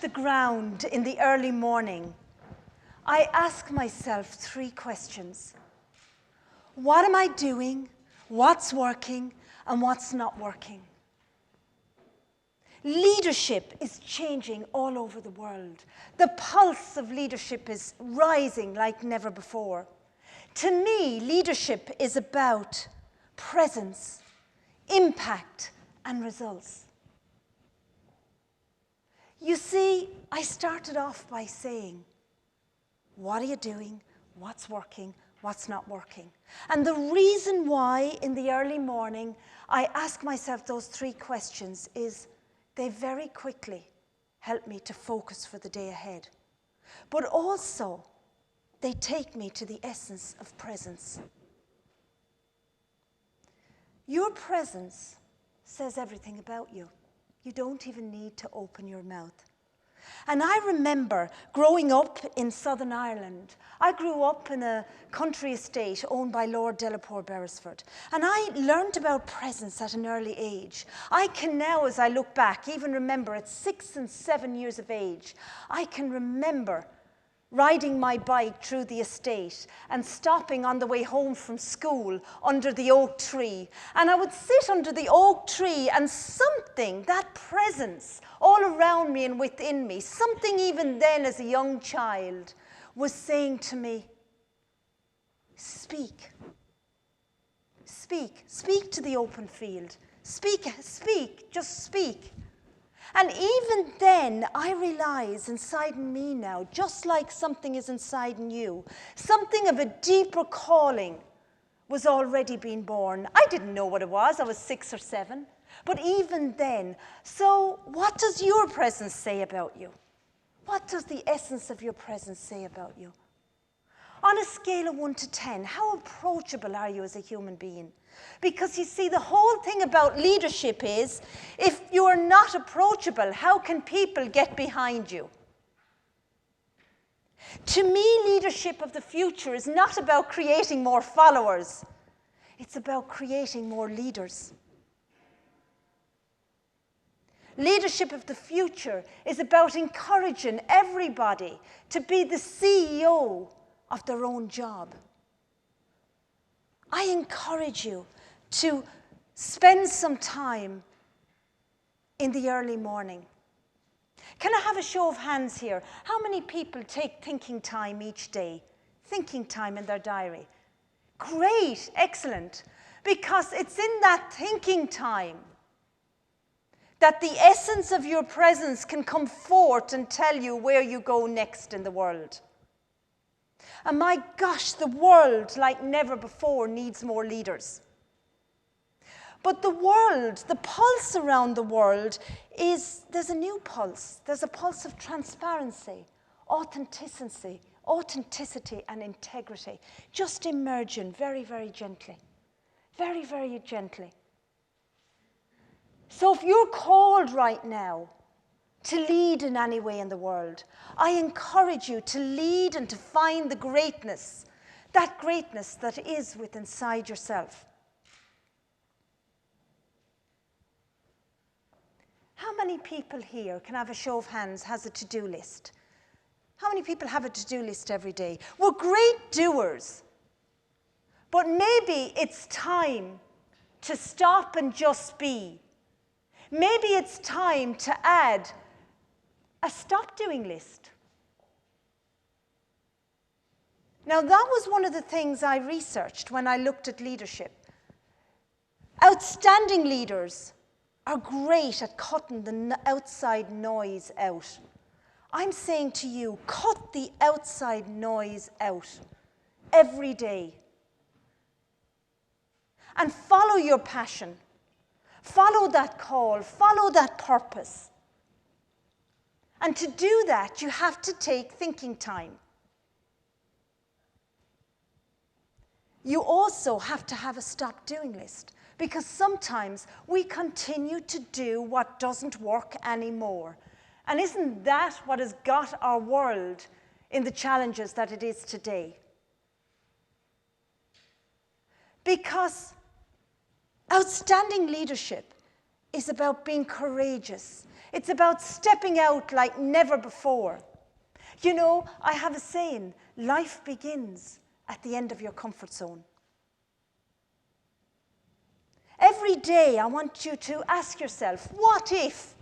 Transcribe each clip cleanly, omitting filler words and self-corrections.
the ground in the early morning, I ask myself 3 questions. What am I doing? What's working? And what's not working? Leadership is changing all over the world. The pulse of leadership is rising like never before. To me, leadership is about presence, impact, and results. You see, I started off by saying, what are you doing? What's working? What's not working? And the reason why in the early morning I ask myself those 3 questions is they very quickly help me to focus for the day ahead. But also, they take me to the essence of presence. Your presence says everything about you. You don't even need to open your mouth. And I remember growing up in Southern Ireland. I grew up in a country estate owned by Lord Delapour Beresford. And I learned about presence at an early age. I can now, as I look back, even remember at 6 and 7 years of age, I can remember riding my bike through the estate and stopping on the way home from school under the oak tree. And I would sit under the oak tree and something, that presence all around me and within me, something even then as a young child was saying to me, speak. Speak. Speak to the open field. Speak. Just speak. And even then, I realize inside me now, just like something is inside in you, something of a deeper calling was already being born. I didn't know what it was. I was 6 or 7. But even then, so what does your presence say about you? What does the essence of your presence say about you? On a scale of 1 to 10, how approachable are you as a human being? Because you see, the whole thing about leadership is, if you are not approachable, how can people get behind you? To me, leadership of the future is not about creating more followers. It's about creating more leaders. Leadership of the future is about encouraging everybody to be the CEO of their own job. I encourage you to spend some time in the early morning. Can I have a show of hands here? How many people take thinking time each day? Thinking time in their diary. Great, excellent. Because it's in that thinking time that the essence of your presence can come forth and tell you where you go next in the world. And my gosh, the world, like never before, needs more leaders. But the world, the pulse around the world is, there's a new pulse. There's a pulse of transparency, authenticity and integrity, just emerging very, very gently. Very, very gently. So if you're called right now to lead in any way in the world, I encourage you to lead and to find the greatness that is within inside yourself. How many people here, can I have a show of hands, has a to-do list? How many people have a to-do list every day? We're great doers, but maybe it's time to stop and just be. Maybe it's time to add a stop doing list. Now, that was one of the things I researched when I looked at leadership. Outstanding leaders are great at cutting the outside noise out. I'm saying to you, cut the outside noise out every day. And follow your passion. Follow that call. Follow that purpose. And to do that, you have to take thinking time. You also have to have a stop doing list, because sometimes we continue to do what doesn't work anymore. And isn't that what has got our world in the challenges that it is today? Because outstanding leadership is about being courageous. It's about stepping out like never before. You know, I have a saying, life begins at the end of your comfort zone. Every day I want you to ask yourself, what if?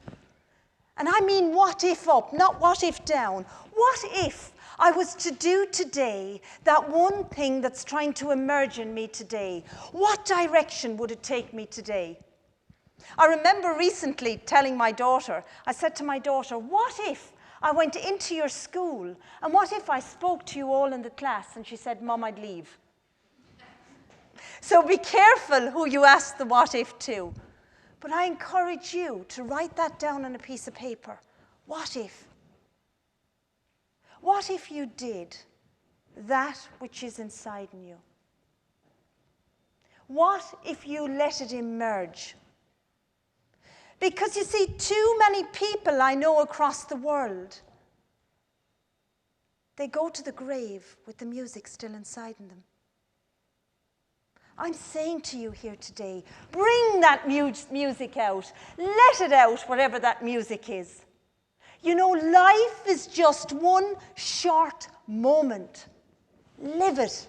And I mean what if up, not what if down. What if I was to do today that one thing that's trying to emerge in me today? What direction would it take me today? I remember recently telling my daughter, I said to my daughter, what if I went into your school and what if I spoke to you all in the class? And she said, Mum, I'd leave. So be careful who you ask the what if to. But I encourage you to write that down on a piece of paper. What if? What if you did that which is inside in you? What if you let it emerge? Because you see, too many people I know across the world, they go to the grave with the music still inside in them. I'm saying to you here today, bring that music out. Let it out, whatever that music is. You know, life is just one short moment. Live it.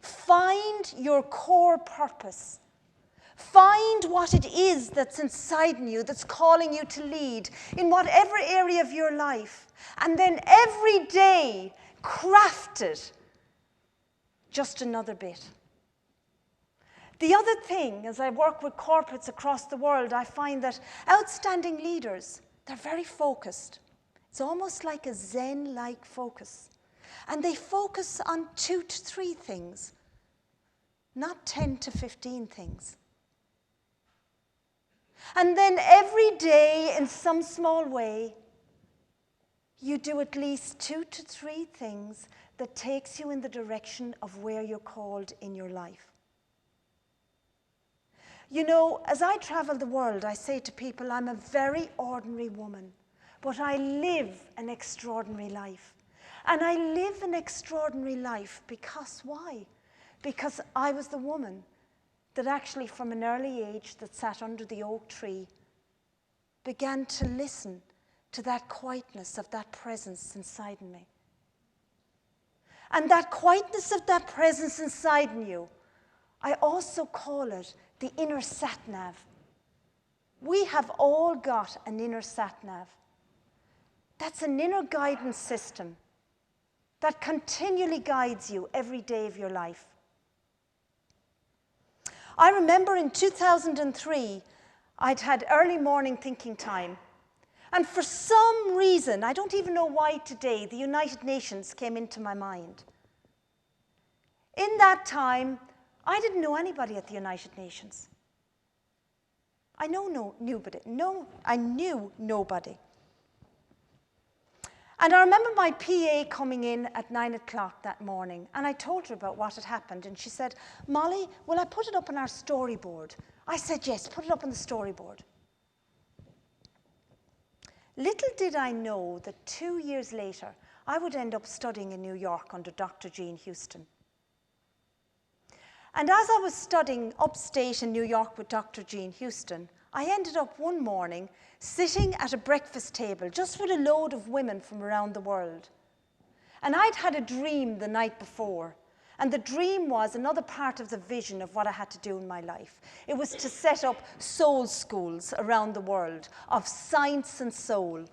Find your core purpose. Find what it is that's inside in you, that's calling you to lead in whatever area of your life. And then every day, craft it just another bit. The other thing, as I work with corporates across the world, I find that outstanding leaders, they're very focused. It's almost like a Zen-like focus. And they focus on 2 to 3 things, not 10 to 15 things. And then every day, in some small way, you do at least 2 to 3 things that takes you in the direction of where you're called in your life. You know, as I travel the world, I say to people, I'm a very ordinary woman, but I live an extraordinary life. And I live an extraordinary life because why? Because I was the woman that actually from an early age that sat under the oak tree began to listen to that quietness of that presence inside in me. And that quietness of that presence inside in you, I also call it the inner satnav. We have all got an inner satnav. That's an inner guidance system that continually guides you every day of your life. I remember in 2003, I'd had early morning thinking time. And for some reason, I don't even know why today, the United Nations came into my mind. In that time, I didn't know anybody at the United Nations. I knew nobody. And I remember my PA coming in at 9 o'clock that morning, and I told her about what had happened, and she said, Molly, will I put it up on our storyboard? I said, yes, put it up on the storyboard. Little did I know that 2 years later, I would end up studying in New York under Dr. Jean Houston. And as I was studying upstate in New York with Dr. Jean Houston, I ended up one morning sitting at a breakfast table just with a load of women from around the world. And I'd had a dream the night before. And the dream was another part of the vision of what I had to do in my life. It was to set up soul schools around the world of science and soul. And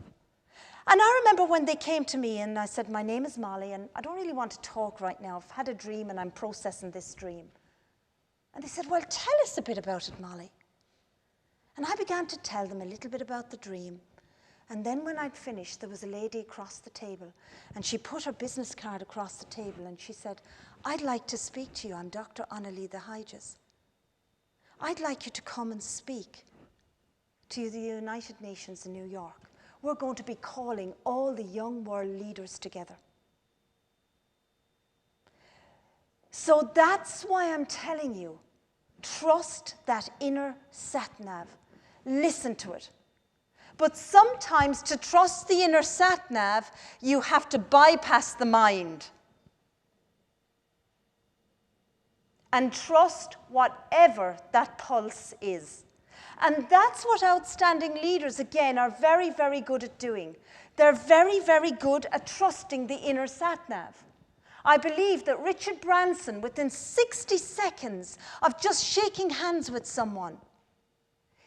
I remember when they came to me and I said, my name is Molly and I don't really want to talk right now. I've had a dream and I'm processing this dream. And they said, well, tell us a bit about it, Molly. And I began to tell them a little bit about the dream. And then when I'd finished, there was a lady across the table, and she put her business card across the table, and she said, I'd like to speak to you. I'm Dr. Annalie the Hyges. I'd like you to come and speak to the United Nations in New York. We're going to be calling all the young world leaders together. So that's why I'm telling you, trust that inner satnav. Listen to it. But sometimes to trust the inner satnav, you have to bypass the mind. And trust whatever that pulse is. And that's what outstanding leaders, again, are very, very good at doing. They're very, very good at trusting the inner satnav. I believe that Richard Branson, within 60 seconds of just shaking hands with someone,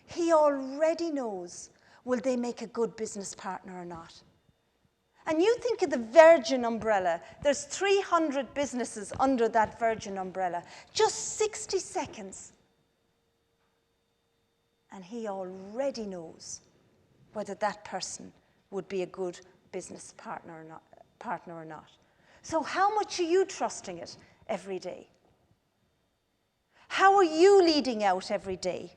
he already knows, will they make a good business partner or not? And you think of the Virgin umbrella. There's 300 businesses under that Virgin umbrella. Just 60 seconds. And he already knows whether that person would be a good business partner or not. So how much are you trusting it every day? How are you leading out every day?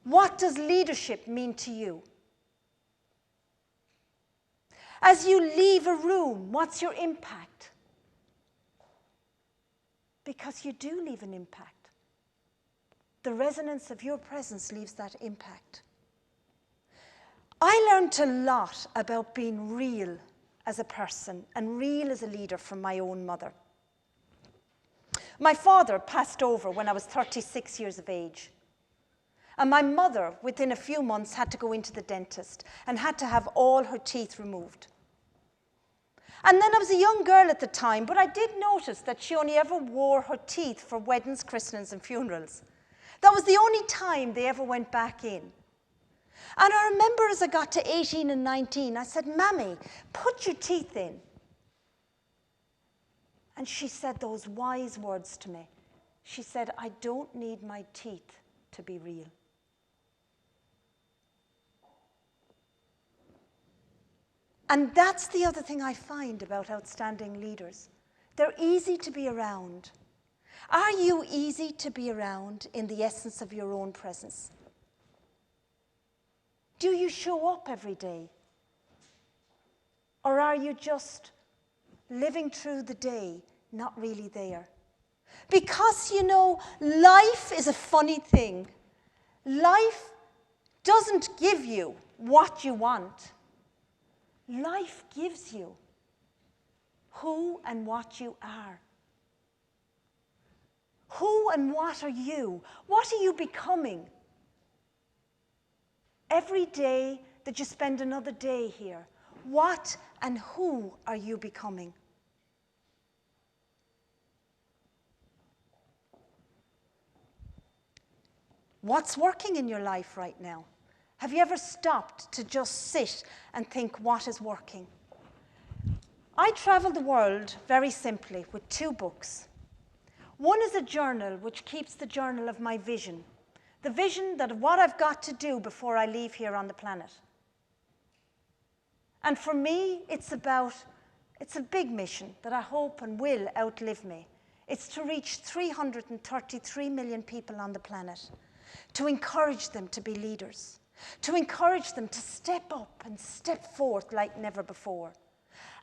What does leadership mean to you? As you leave a room, what's your impact? Because you do leave an impact. The resonance of your presence leaves that impact. I learned a lot about being real as a person and real as a leader from my own mother. My father passed over when I was 36 years of age. And my mother, within a few months, had to go into the dentist and had to have all her teeth removed. And then I was a young girl at the time, but I did notice that she only ever wore her teeth for weddings, christenings, and funerals. That was the only time they ever went back in. And I remember as I got to 18 and 19, I said, "Mammy, put your teeth in." And she said those wise words to me. She said, "I don't need my teeth to be real." And that's the other thing I find about outstanding leaders. They're easy to be around. Are you easy to be around in the essence of your own presence? Do you show up every day? Or are you just living through the day, not really there? Because, you know, life is a funny thing. Life doesn't give you what you want. Life gives you who and what you are. Who and what are you? What are you becoming? Every day that you spend another day here, what and who are you becoming? What's working in your life right now? Have you ever stopped to just sit and think, what is working? I travel the world very simply with 2 books. One is a journal which keeps the journal of my vision. The vision that of what I've got to do before I leave here on the planet. And for me, it's a big mission that I hope and will outlive me. It's to reach 333 million people on the planet, to encourage them to be leaders, to encourage them to step up and step forth like never before.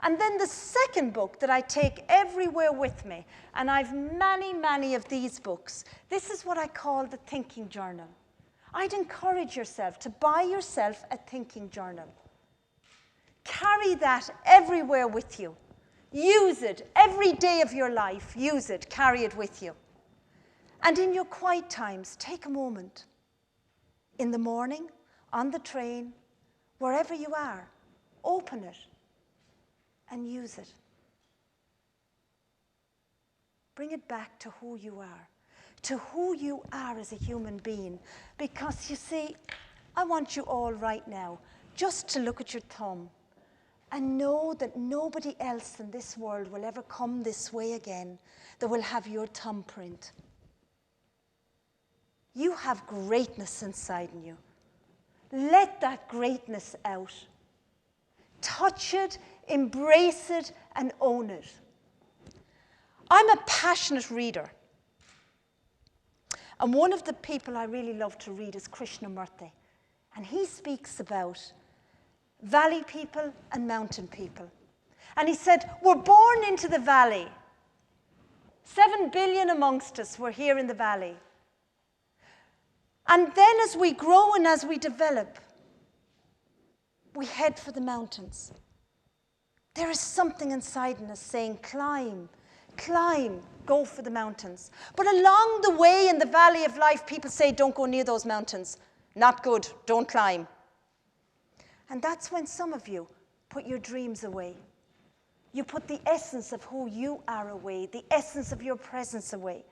And then the second book that I take everywhere with me, and I've many, many of these books, this is what I call the thinking journal. I'd encourage yourself to buy yourself a thinking journal. Carry that everywhere with you. Use it every day of your life. Use it, carry it with you. And in your quiet times, take a moment. In the morning, on the train, wherever you are, open it and use it. Bring it back to who you are as a human being. Because you see, I want you all right now just to look at your thumb and know that nobody else in this world will ever come this way again that will have your thumbprint. You have greatness inside in you. Let that greatness out. Touch it, embrace it, and own it. I'm a passionate reader. And one of the people I really love to read is Krishnamurti. And he speaks about valley people and mountain people. And he said, we're born into the valley. 7 billion amongst us were here in the valley. And then as we grow and as we develop, we head for the mountains. There is something inside in us saying, climb, Climb, go for the mountains. But along the way in the valley of life, people say, don't go near those mountains. Not good, don't climb. And that's when some of you put your dreams away. You put the essence of who you are away, the essence of your presence away.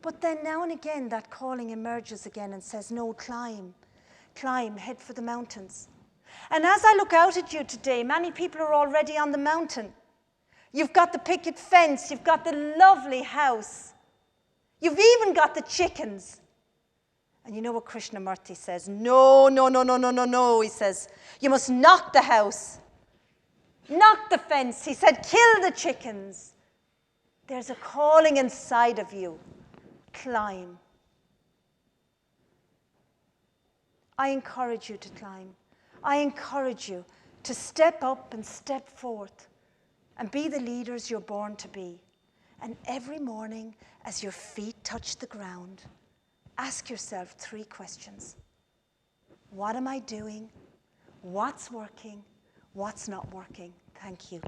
But then now and again, that calling emerges again and says, no, climb, climb, head for the mountains. And as I look out at you today, many people are already on the mountain. You've got the picket fence, you've got the lovely house. You've even got the chickens. And you know what Krishnamurti says? No, no, no, no, no, no, no. He says, you must knock the house. Knock the fence. He said, kill the chickens. There's a calling inside of you. Climb. I encourage you to climb. I encourage you to step up and step forth and be the leaders you're born to be. And every morning, as your feet touch the ground, ask yourself 3 questions. What am I doing? What's working? What's not working? Thank you.